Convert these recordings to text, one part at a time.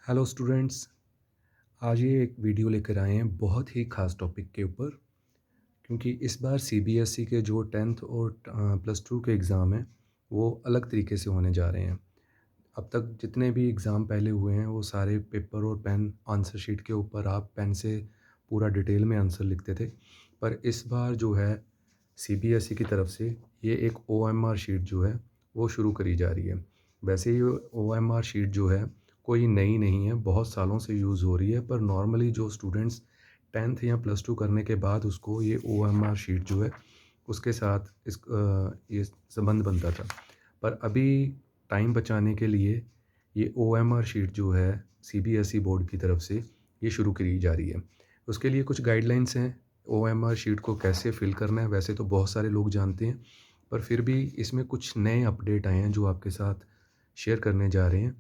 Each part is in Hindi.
Hello students. आज ये एक वीडियो लेकर आए हैं बहुत ही ख़ास टॉपिक के ऊपर, क्योंकि इस बार सीबीएसई के जो 10th और प्लस टू के एग्ज़ाम हैं वो अलग तरीके से होने जा रहे हैं। अब तक जितने भी एग्ज़ाम पहले हुए हैं वो सारे पेपर और पेन आंसर शीट के ऊपर आप पेन से पूरा डिटेल में आंसर लिखते थे। पर इस बार जो है सीबीएसई की तरफ से ये एक ओएमआर शीट जो है वो शुरू करी जा रही है। वैसे ये ओएमआर शीट जो है कोई नई नहीं है, बहुत सालों से यूज़ हो रही है, पर नॉर्मली जो स्टूडेंट्स 10th या प्लस टू करने के बाद उसको ये ओएमआर शीट जो है उसके साथ ये संबंध बनता था। पर अभी टाइम बचाने के लिए ये ओएमआर शीट जो है सीबीएसई बोर्ड की तरफ से ये शुरू करी जा रही है। उसके लिए कुछ गाइडलाइंस हैं, ओएमआर शीट को कैसे फ़िल करना है। वैसे तो बहुत सारे लोग जानते हैं, पर फिर भी इसमें कुछ नए अपडेट आए हैं जो आपके साथ शेयर करने जा रहे हैं।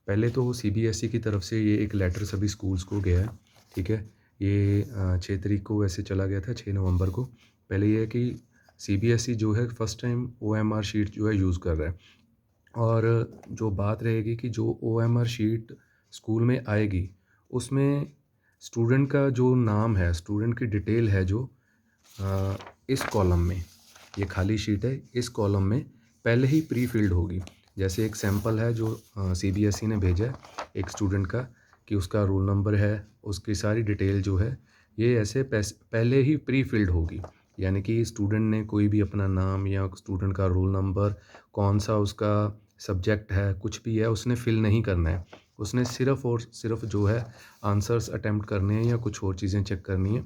पहले तो सीबीएसई की तरफ से ये एक लेटर सभी स्कूल्स को गया है, ठीक है। ये 6 तारीख को वैसे चला गया था, 6 नवंबर को। पहले ये है कि सीबीएसई जो है फर्स्ट टाइम ओएमआर शीट जो है यूज़ कर रहा है। और जो बात रहेगी कि जो ओएमआर शीट स्कूल में आएगी उसमें स्टूडेंट का जो नाम है, स्टूडेंट की डिटेल है जो इस कॉलम में, ये खाली शीट है, इस कॉलम में पहले ही प्री फिल्ड होगी। जैसे एक सैंपल है जो सीबीएसई ने भेजा है एक स्टूडेंट का, कि उसका रोल नंबर है, उसकी सारी डिटेल जो है ये ऐसे पहले ही प्री फिल्ड होगी। यानी कि स्टूडेंट ने कोई भी अपना नाम या स्टूडेंट का रोल नंबर, कौन सा उसका सब्जेक्ट है, कुछ भी है उसने फिल नहीं करना है। उसने सिर्फ़ और सिर्फ जो है आंसर्स अटेम्प्ट करने हैं या कुछ और चीज़ें चेक करनी है।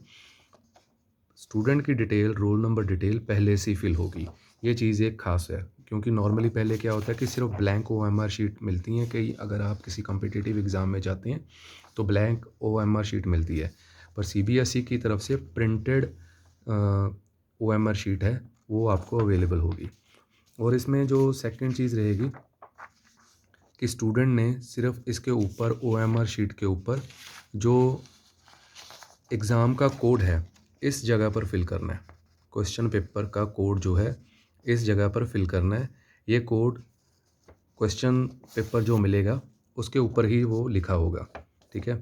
स्टूडेंट की डिटेल, रोल नंबर डिटेल पहले से ही फिल होगी। ये चीज़ एक ख़ास है, क्योंकि नॉर्मली पहले क्या होता है कि सिर्फ ब्लैंक ओएमआर शीट मिलती हैं। कि अगर आप किसी कॉम्पिटिटिव एग्ज़ाम में जाते हैं तो ब्लैंक ओएमआर शीट मिलती है, पर सीबीएसई की तरफ से प्रिंटेड ओएमआर शीट है वो आपको अवेलेबल होगी। और इसमें जो सेकंड चीज़ रहेगी कि स्टूडेंट ने सिर्फ इसके ऊपर ओएमआर शीट के ऊपर जो एग्ज़ाम का कोड है इस जगह पर फिल करना है। क्वेश्चन पेपर का कोड जो है इस जगह पर फिल करना है। ये कोड क्वेश्चन पेपर जो मिलेगा उसके ऊपर ही वो लिखा होगा, ठीक है।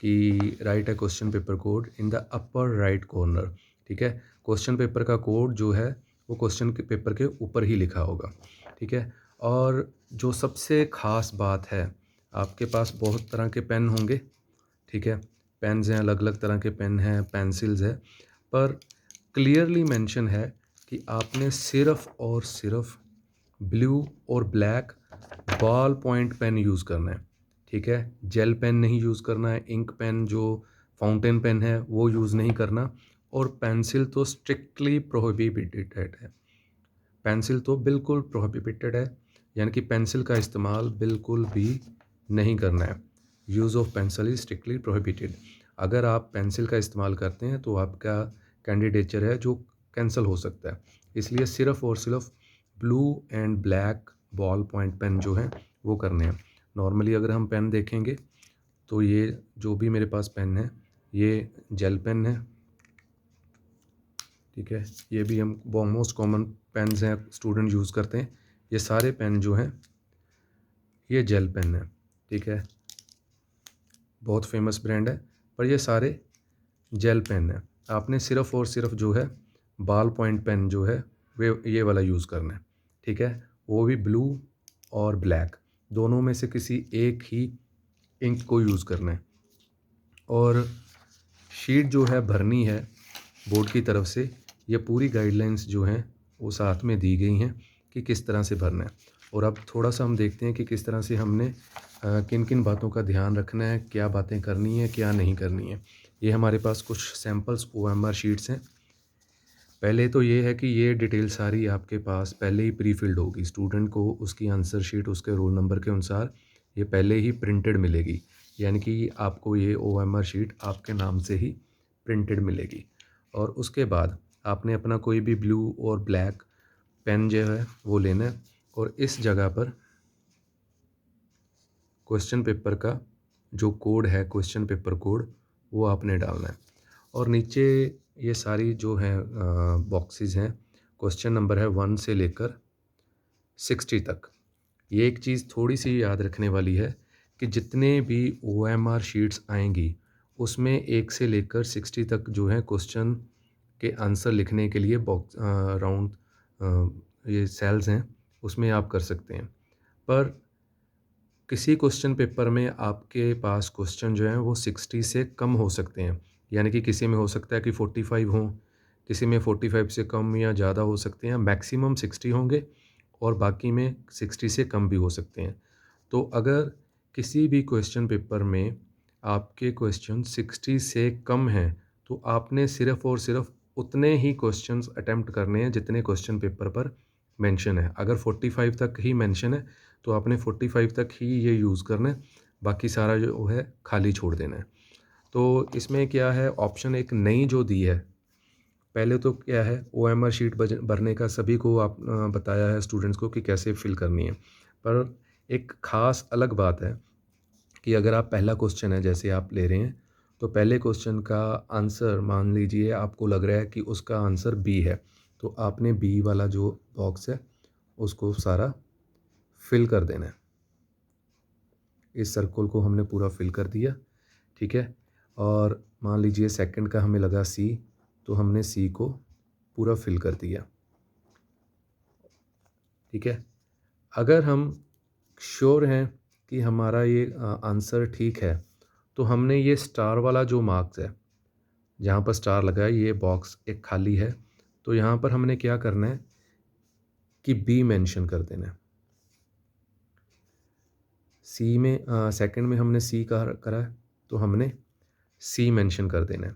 कि राइट है question paper code in the upper right corner, ठीक है। क्वेश्चन पेपर का कोड जो है वो क्वेश्चन के पेपर के ऊपर ही लिखा होगा, ठीक है। और जो सबसे ख़ास बात है, आपके पास बहुत तरह के पेन होंगे, ठीक है। पेन्स हैं, अलग अलग तरह के पेन हैं, पेंसिल्स है, पर क्लियरली मेंशन है कि आपने सिर्फ़ और सिर्फ ब्लू और black ballpoint pen use करना है, ठीक है। जेल पेन नहीं यूज़ करना है, इंक पेन जो फाउंटेन पेन है वो यूज़ नहीं करना। और पेंसिल तो स्ट्रिक्टली प्रोहिबिटेड है, पेंसिल तो बिल्कुल प्रोहिबिटेड है। यानी कि पेंसिल का इस्तेमाल बिल्कुल भी नहीं करना है। Use of pencil is strictly prohibited. अगर आप पेंसिल का इस्तेमाल करते हैं तो आपका कैंडिडेचर है जो कैंसिल हो सकता है। इसलिए सिर्फ़ और सिर्फ blue and black ballpoint pen जो है वो करने हैं। नॉर्मली अगर हम पेन देखेंगे तो ये जो भी मेरे पास पेन है ये जेल पेन है, ठीक है। ये भी हम मोस्ट कॉमन पेन्स हैं, स्टूडेंट यूज़ करते हैं। ये सारे पेन जो हैं ये जेल पेन है, ठीक है। बहुत फेमस ब्रांड है, पर ये सारे जेल पेन है। आपने सिर्फ़ और सिर्फ जो है बॉल पॉइंट पेन जो है वे ये वाला यूज़ करना है, ठीक है। वो भी ब्लू और ब्लैक दोनों में से किसी एक ही इंक को यूज़ करना है। और शीट जो है भरनी है बोर्ड की तरफ से, ये पूरी गाइडलाइंस जो हैं वो साथ में दी गई हैं कि किस तरह से भरना है। और अब थोड़ा सा हम देखते हैं कि किस तरह से हमने किन किन बातों का ध्यान रखना है, क्या बातें करनी है, क्या नहीं करनी है। ये हमारे पास कुछ सैम्पल्स ओएमआर शीट्स हैं। पहले तो ये है कि ये डिटेल सारी आपके पास पहले ही प्री फिल्ड होगी। स्टूडेंट को उसकी आंसर शीट उसके रोल नंबर के अनुसार ये पहले ही प्रिंटेड मिलेगी। यानी कि आपको ये ओएमआर शीट आपके नाम से ही प्रिंटेड मिलेगी। और उसके बाद आपने अपना कोई भी ब्लू और ब्लैक पेन जो है वो लेना है और इस जगह पर क्वेश्चन पेपर का जो कोड है, क्वेश्चन पेपर कोड, वो आपने डालना है। और नीचे ये सारी जो हैं बॉक्सेस हैं, क्वेश्चन नंबर है 1 से लेकर 60 तक। ये एक चीज़ थोड़ी सी याद रखने वाली है कि जितने भी ओएमआर शीट्स आएँगी, उसमें 1 से लेकर 60 तक जो है क्वेश्चन के आंसर लिखने के लिए राउंड ये सेल्स हैं, उसमें आप कर सकते हैं। पर किसी क्वेश्चन पेपर में आपके पास क्वेश्चन जो हैं वो 60 से कम हो सकते हैं। यानी कि किसी में हो सकता है कि 45 हों, किसी में 45 से कम या ज़्यादा हो सकते हैं, मैक्सिमम 60 होंगे और बाकी में 60 से कम भी हो सकते हैं। तो अगर किसी भी क्वेश्चन पेपर में आपके क्वेश्चन 60 से कम हैं, तो आपने सिर्फ़ और सिर्फ़ उतने ही क्वेश्चंस अटेम्प्ट करने हैं जितने क्वेश्चन पेपर पर मेंशन है। अगर 45 तक ही मेंशन है, तो आपने 45 तक ही ये यूज़ करना है, बाकी सारा जो है खाली छोड़ देना है। तो इसमें क्या है, ऑप्शन एक नई जो दी है, पहले तो क्या है ओएमआर शीट भरने का सभी को आप बताया है स्टूडेंट्स को कि कैसे फिल करनी है। पर एक ख़ास अलग बात है कि अगर आप पहला क्वेश्चन है जैसे आप ले रहे हैं, तो पहले क्वेश्चन का आंसर मान लीजिए आपको लग रहा है कि उसका आंसर बी है, तो आपने बी वाला जो बॉक्स है उसको सारा फिल कर देना है। इस सर्कल को हमने पूरा फिल कर दिया, ठीक है। और मान लीजिए सेकंड का हमें लगा सी, तो हमने सी को पूरा फिल कर दिया, ठीक है। अगर हम श्योर हैं कि हमारा ये आंसर ठीक है, तो हमने ये स्टार वाला जो मार्क्स है, जहाँ पर स्टार लगा है, ये बॉक्स एक खाली है, तो यहाँ पर हमने क्या करना है कि बी मेंशन कर देना है। सी में सेकंड में हमने सी करा है, तो हमने सी मेंशन कर देना है।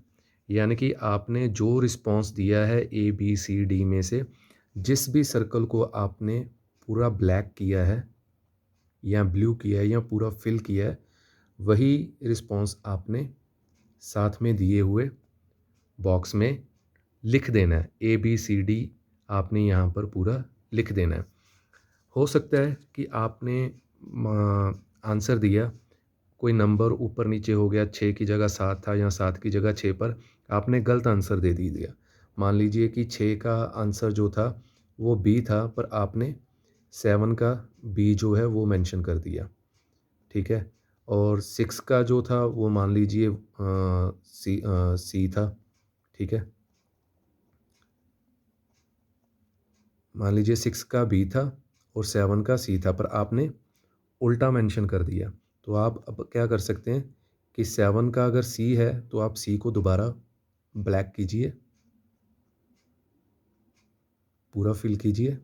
यानी कि आपने जो रिस्पॉन्स दिया है ए बी सी डी में से जिस भी सर्कल को आपने पूरा ब्लैक किया है या ब्लू किया है या पूरा फिल किया है, वही रिस्पॉन्स आपने साथ में दिए हुए बॉक्स में लिख देना है। ए बी सी डी आपने यहाँ पर पूरा लिख देना है। हो सकता है कि आपने आंसर दिया, कोई नंबर ऊपर नीचे हो गया, 6 की जगह 7 था या 7 की जगह 6 पर आपने गलत आंसर दे दिया। मान लीजिए कि 6 का आंसर जो था वो बी था, पर आपने 7 का बी जो है वो मेंशन कर दिया, ठीक है। और 6 का जो था वो मान लीजिए सी था, ठीक है। मान लीजिए 6 का बी था और 7 का सी था, पर आपने उल्टा मेंशन कर दिया। तो आप अब क्या कर सकते हैं कि 7 का अगर सी है तो आप सी को दोबारा ब्लैक कीजिए, पूरा फिल कीजिए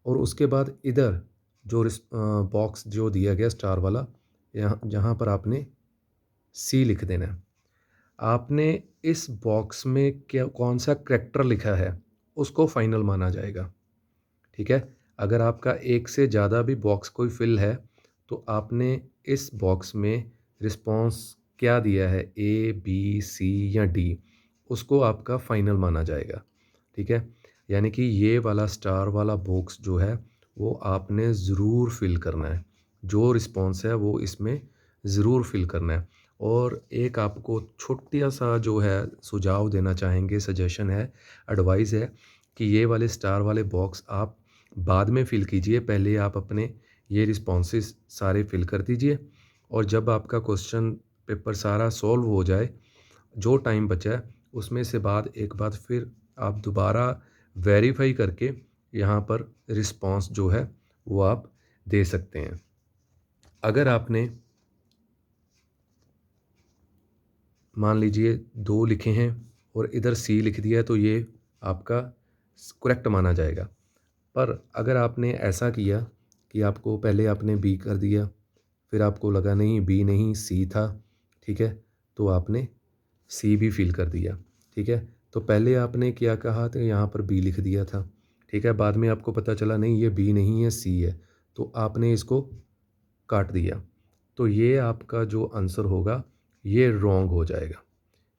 और उसके बाद इधर जो बॉक्स जो दिया गया स्टार वाला, यहाँ जहाँ पर आपने सी लिख देना है। आपने इस बॉक्स में क्या कौन सा करैक्टर लिखा है उसको फाइनल माना जाएगा, ठीक है। अगर आपका एक से ज़्यादा भी बॉक्स कोई फिल है, तो आपने इस बॉक्स में रिस्पॉन्स क्या दिया है, ए बी सी या डी, उसको आपका फाइनल माना जाएगा, ठीक है। यानी कि ये वाला स्टार वाला बॉक्स जो है वो आपने ज़रूर फिल करना है, जो रिस्पॉन्स है वो इसमें ज़रूर फिल करना है। और एक आपको छोटा सा जो है सुझाव देना चाहेंगे, सजेशन है, एडवाइस है कि ये वाले स्टार वाले बॉक्स आप बाद में फ़िल कीजिए, पहले आप अपने ये रिस्पॉन्सेस सारे फ़िल कर दीजिए और जब आपका क्वेश्चन पेपर सारा सॉल्व हो जाए, जो टाइम बचा है उसमें से बाद एक बार फिर आप दोबारा वेरीफाई करके यहाँ पर रिस्पॉन्स जो है वो आप दे सकते हैं। अगर आपने मान लीजिए 2 लिखे हैं और इधर सी लिख दिया है, तो ये आपका करेक्ट माना जाएगा। पर अगर आपने ऐसा किया कि आपको पहले आपने बी कर दिया, फिर आपको लगा नहीं बी नहीं सी था, ठीक है, तो आपने सी भी फिल कर दिया, ठीक है। तो पहले आपने क्या कहा, तो यहाँ पर बी लिख दिया था, ठीक है। बाद में आपको पता चला नहीं ये बी नहीं है सी है, तो आपने इसको काट दिया, तो ये आपका जो आंसर होगा ये रॉन्ग हो जाएगा।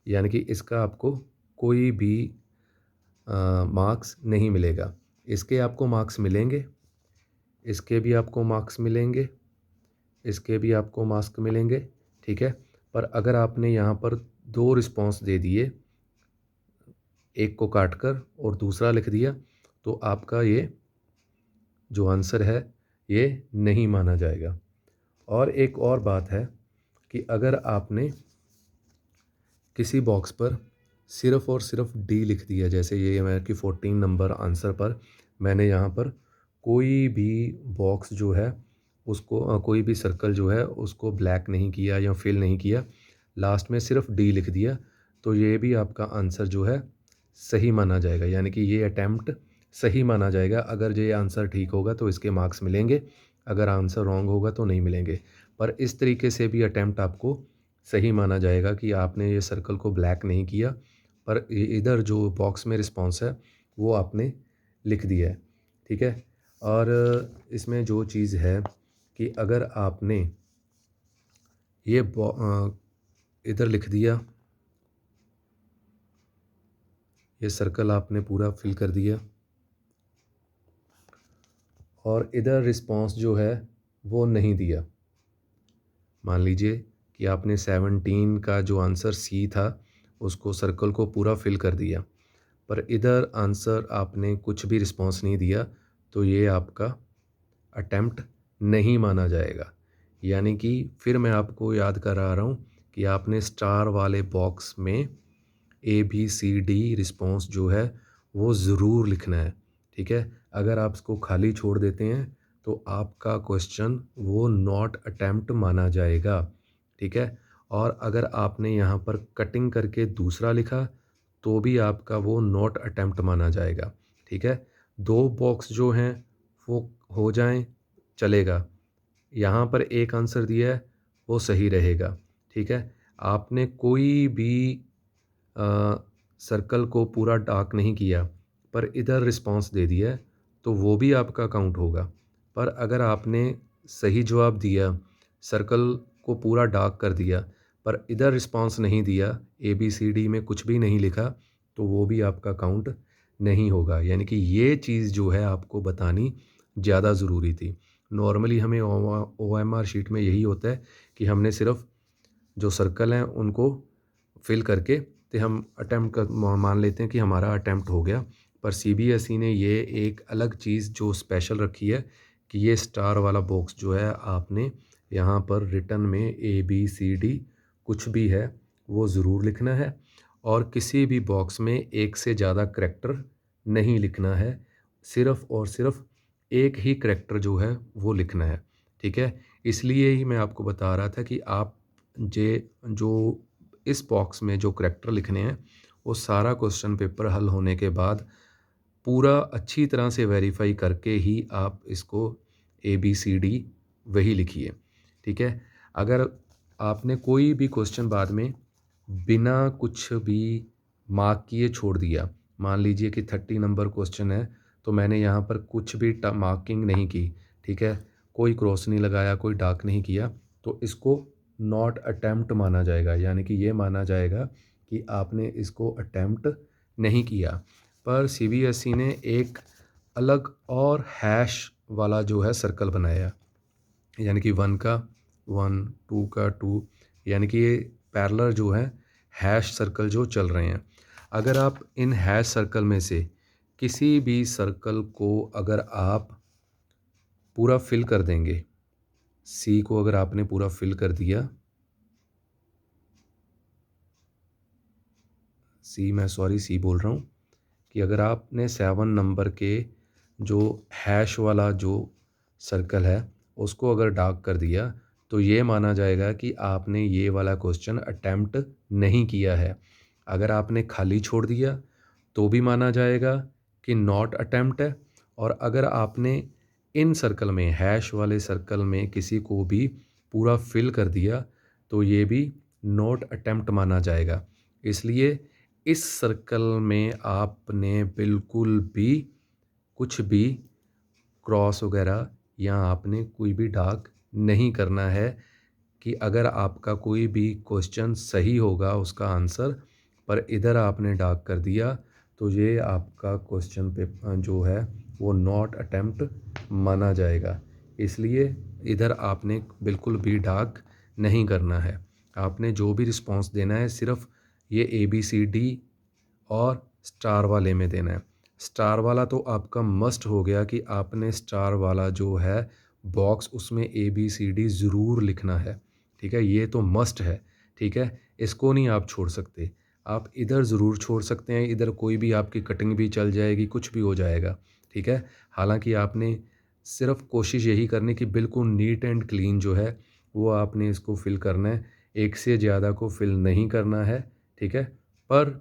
यानी कि इसका आपको कोई भी मार्क्स नहीं मिलेगा। इसके आपको मार्क्स मिलेंगे, इसके भी आपको मार्क्स मिलेंगे, इसके भी आपको मार्क्स मिलेंगे, ठीक है। पर अगर आपने यहाँ पर 2 रिस्पॉन्स दे दिए, एक को काट कर और दूसरा लिख दिया, तो आपका ये जो आंसर है ये नहीं माना जाएगा। और एक और बात है कि अगर आपने किसी बॉक्स पर सिर्फ़ और सिर्फ़ डी लिख दिया, जैसे ये मैं कि 14 नंबर आंसर पर मैंने यहाँ पर कोई भी बॉक्स जो है उसको कोई भी सर्कल जो है उसको ब्लैक नहीं किया या फिल नहीं किया, लास्ट में सिर्फ़ डी लिख दिया, तो ये भी आपका आंसर जो है सही माना जाएगा, यानी कि ये अटेम्प्ट सही माना जाएगा। अगर ये आंसर ठीक होगा तो इसके मार्क्स मिलेंगे, अगर आंसर रॉन्ग होगा तो नहीं मिलेंगे। पर इस तरीके से भी अटेम्प्ट आपको सही माना जाएगा कि आपने ये सर्कल को ब्लैक नहीं किया, पर इधर जो बॉक्स में रिस्पॉन्स है वो आपने लिख दिया है। ठीक है। और इसमें जो चीज़ है कि अगर आपने ये इधर लिख दिया, ये सर्कल आपने पूरा फिल कर दिया और इधर रिस्पॉन्स जो है वो नहीं दिया। मान लीजिए कि आपने 17 का जो आंसर सी था उसको सर्कल को पूरा फिल कर दिया, पर इधर आंसर आपने कुछ भी रिस्पॉन्स नहीं दिया, तो ये आपका अटेम्प्ट नहीं माना जाएगा। यानी कि फिर मैं आपको याद करा रहा हूँ कि आपने स्टार वाले बॉक्स में A B C D response जो है वो ज़रूर लिखना है। ठीक है। अगर आप इसको खाली छोड़ देते हैं तो आपका क्वेश्चन वो नॉट अटेम्प्ट माना जाएगा। ठीक है। और अगर आपने यहाँ पर कटिंग करके दूसरा लिखा तो भी आपका वो नॉट अटेम्प्ट माना जाएगा। ठीक है। दो बॉक्स जो हैं वो हो जाएं चलेगा, यहाँ पर एक आंसर दिया है वो सही रहेगा। ठीक है। आपने कोई भी सर्कल को पूरा डार्क नहीं किया पर इधर रिस्पांस दे दिया है तो वो भी आपका काउंट होगा। पर अगर आपने सही जवाब दिया, सर्कल को पूरा डार्क कर दिया पर इधर रिस्पांस नहीं दिया, ए बी सी डी में कुछ भी नहीं लिखा, तो वो भी आपका काउंट नहीं होगा। यानी कि ये चीज़ जो है आपको बतानी ज़्यादा ज़रूरी थी। नॉर्मली हमें ओ एम आर शीट में यही होता है कि हमने सिर्फ जो सर्कल हैं उनको फिल करके तो हम अटेम्प्ट कर मान लेते हैं कि हमारा अटेम्प्ट हो गया। पर सीबीएसई ने ये एक अलग चीज़ जो स्पेशल रखी है कि ये स्टार वाला बॉक्स जो है आपने यहाँ पर रिटन में ए बी सी डी कुछ भी है वो ज़रूर लिखना है और किसी भी बॉक्स में एक से ज़्यादा करैक्टर नहीं लिखना है, सिर्फ़ और सिर्फ एक ही करैक्टर जो है वो लिखना है। ठीक है। इसलिए ही मैं आपको बता रहा था कि आप जे जो इस बॉक्स में जो करैक्टर लिखने हैं वो सारा क्वेश्चन पेपर हल होने के बाद पूरा अच्छी तरह से वेरीफाई करके ही आप इसको ए बी सी डी वही लिखिए। ठीक है। अगर आपने कोई भी क्वेश्चन बाद में बिना कुछ भी मार्क किए छोड़ दिया, मान लीजिए कि 30 नंबर क्वेश्चन है तो मैंने यहाँ पर कुछ भी मार्किंग नहीं की, ठीक है, कोई क्रॉस नहीं लगाया, कोई डार्क नहीं किया, तो इसको नॉट अटेम्प्ट माना जाएगा। यानी कि ये माना जाएगा कि आपने इसको अटेम्प्ट नहीं किया। पर सीबीएसई ने एक अलग और हैश वाला जो है सर्कल बनाया, यानी कि 1 का 1, 2 का 2, यानी कि ये पैरेलल जो है हैश सर्कल जो चल रहे हैं। अगर आप इन हैश सर्कल में से किसी भी सर्कल को अगर आप पूरा फिल कर देंगे, सी को अगर आपने पूरा फिल कर दिया, सी बोल रहा हूँ कि अगर आपने 7 नंबर के जो हैश वाला जो सर्कल है उसको अगर डार्क कर दिया तो ये माना जाएगा कि आपने ये वाला क्वेश्चन अटेम्प्ट नहीं किया है। अगर आपने खाली छोड़ दिया तो भी माना जाएगा कि नॉट अटेम्प्ट है, और अगर आपने इन सर्कल में हैश वाले सर्कल में किसी को भी पूरा फिल कर दिया तो ये भी नॉट अटेम्प्ट माना जाएगा। इसलिए इस सर्कल में आपने बिल्कुल भी कुछ भी क्रॉस वगैरह या आपने कोई भी डार्क नहीं करना है कि अगर आपका कोई भी क्वेश्चन सही होगा उसका आंसर, पर इधर आपने डार्क कर दिया तो ये आपका क्वेश्चन पेपर जो है वो नॉट अटेम्प्ट माना जाएगा। इसलिए इधर आपने बिल्कुल भी डार्क नहीं करना है। आपने जो भी रिस्पांस देना है सिर्फ ये ए बी सी डी और स्टार वाले में देना है। स्टार वाला तो आपका मस्ट हो गया कि आपने स्टार वाला जो है बॉक्स उसमें ABCD ज़रूर लिखना है, ठीक है? ये तो मस्ट है, ठीक है? इसको नहीं आप छोड़ सकते। आप इधर ज़रूर छोड़ सकते हैं, इधर कोई भी आपकी कटिंग भी चल जाएगी, कुछ भी हो जाएगा, ठीक है? हालाँकि आपने सिर्फ़ कोशिश यही करनी कि बिल्कुल नीट एंड क्लीन जो है, वो आपने इसको फ़िल करना है, एक से ज़्यादा को फ़िल नहीं करना है, ठीक है? पर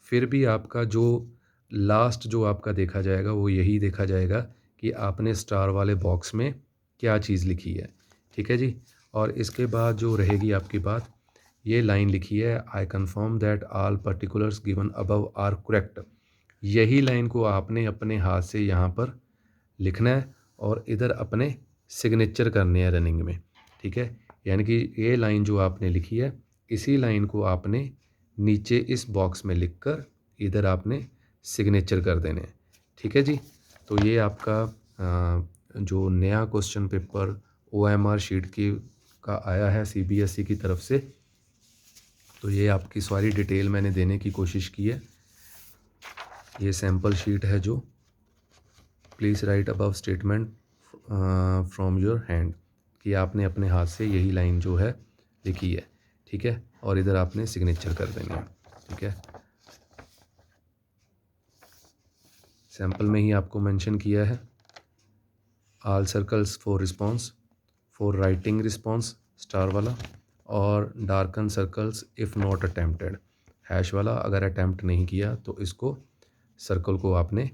फिर भी आपका जो लास्ट जो आपका देखा जाएगा, वो यही देखा जाएगा कि आपने स्टार वाले बॉक्स में क्या चीज़ लिखी है, ठीक है जी? और इसके बाद जो रहेगी आपकी बात, ये लाइन लिखी है, I confirm that all particulars given above are correct. यही लाइन को आपने अपने हाथ से यहाँ पर लिखना है और इधर अपने सिग्नेचर करने हैं रनिंग में, ठीक है? यानी कि ये लाइन जो आपने लिखी है, इसी लाइन को आपने नीचे इस बॉक्स में लिखकर इधर आपने सिग्नेचर कर देने हैं, ठीक है जी? तो ये आपका जो नया क्वेश्चन पेपर OMR शीट की का आया है CBSE की तरफ से, तो ये आपकी सारी डिटेल मैंने देने की कोशिश की है। ये सैंपल शीट है जो please write above statement from your hand, कि आपने अपने हाथ से यही लाइन जो है लिखी है, ठीक है? और इधर आपने सिग्नेचर कर देनी है, ठीक है? सैंपल में ही आपको मेंशन किया है, all circles for response, for writing response star वाला, और darken circles if not attempted, hash वाला अगर अटैम्प्ट नहीं किया तो इसको सर्कल को आपने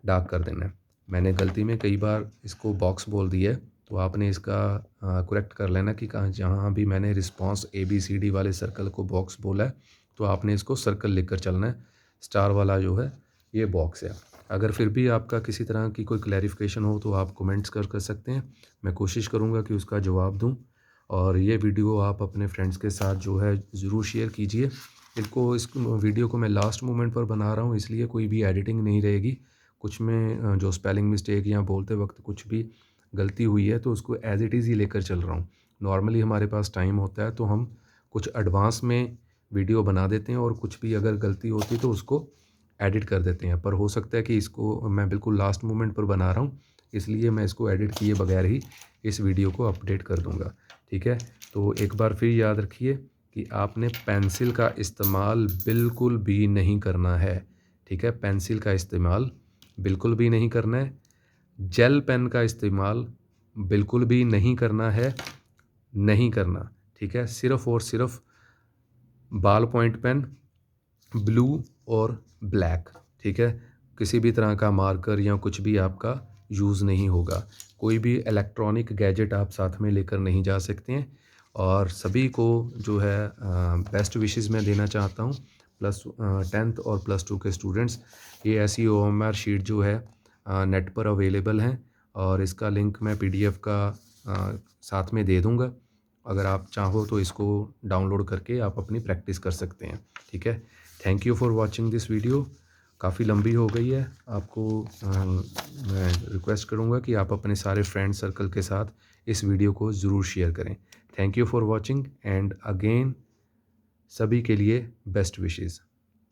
डार्क कर देना है। मैंने गलती में कई बार इसको बॉक्स बोल दिया है, तो आपने इसका करेक्ट कर लेना कि कहाँ जहाँ भी मैंने रिस्पॉन्स ABCD वाले सर्कल को बॉक्स बोला है, तो आपने इसको सर्कल लिखकर चलना है। स्टार वाला जो है ये बॉक्स है। अगर फिर भी आपका किसी तरह की कोई क्लैरिफिकेशन हो तो आप कमेंट्स कर सकते हैं, मैं कोशिश करूँगा कि उसका जवाब दूँ। और ये वीडियो आप अपने फ्रेंड्स के साथ जो है ज़रूर शेयर कीजिए। इस वीडियो को मैं लास्ट मोमेंट पर बना रहा हूँ, इसलिए कोई भी एडिटिंग नहीं रहेगी। कुछ में जो स्पेलिंग मिस्टेक या बोलते वक्त कुछ भी गलती हुई है तो उसको एज़ इट इज़ ही लेकर चल रहा हूँ। नॉर्मली हमारे पास टाइम होता है तो हम कुछ एडवांस में वीडियो बना देते हैं और कुछ भी अगर गलती होती है तो उसको एडिट कर देते हैं। पर हो सकता है कि इसको मैं बिल्कुल लास्ट मोमेंट पर बना रहा हूँ, इसलिए मैं इसको एडिट किए बगैर ही इस वीडियो को अपडेट कर दूँगा, ठीक है? तो एक बार फिर याद रखिए कि आपने पेंसिल का इस्तेमाल बिल्कुल भी नहीं करना है, ठीक है? पेंसिल का इस्तेमाल बिल्कुल भी नहीं करना है। जेल पेन का इस्तेमाल बिल्कुल भी नहीं करना है, नहीं करना, ठीक है? सिर्फ़ और सिर्फ़ बॉल पॉइंट पेन, ब्लू और ब्लैक, ठीक है? किसी भी तरह का मार्कर या कुछ भी आपका यूज़ नहीं होगा। कोई भी इलेक्ट्रॉनिक गैजेट आप साथ में लेकर नहीं जा सकते हैं। और सभी को जो है बेस्ट विशेस मैं देना चाहता हूँ। प्लस 10th और +2 के स्टूडेंट्स, ये ऐसी OMR शीट जो है नेट पर अवेलेबल हैं और इसका लिंक मैं PDF का साथ में दे दूँगा। अगर आप चाहो तो इसको डाउनलोड करके आप अपनी प्रैक्टिस कर सकते हैं, ठीक है? Thank you for watching this video. काफ़ी लंबी हो गई है। आपको मैं रिक्वेस्ट करूँगा कि आप अपने सारे फ्रेंड सर्कल के साथ इस वीडियो को ज़रूर शेयर करें। Thank you for watching and again सभी के लिए बेस्ट विशेज़।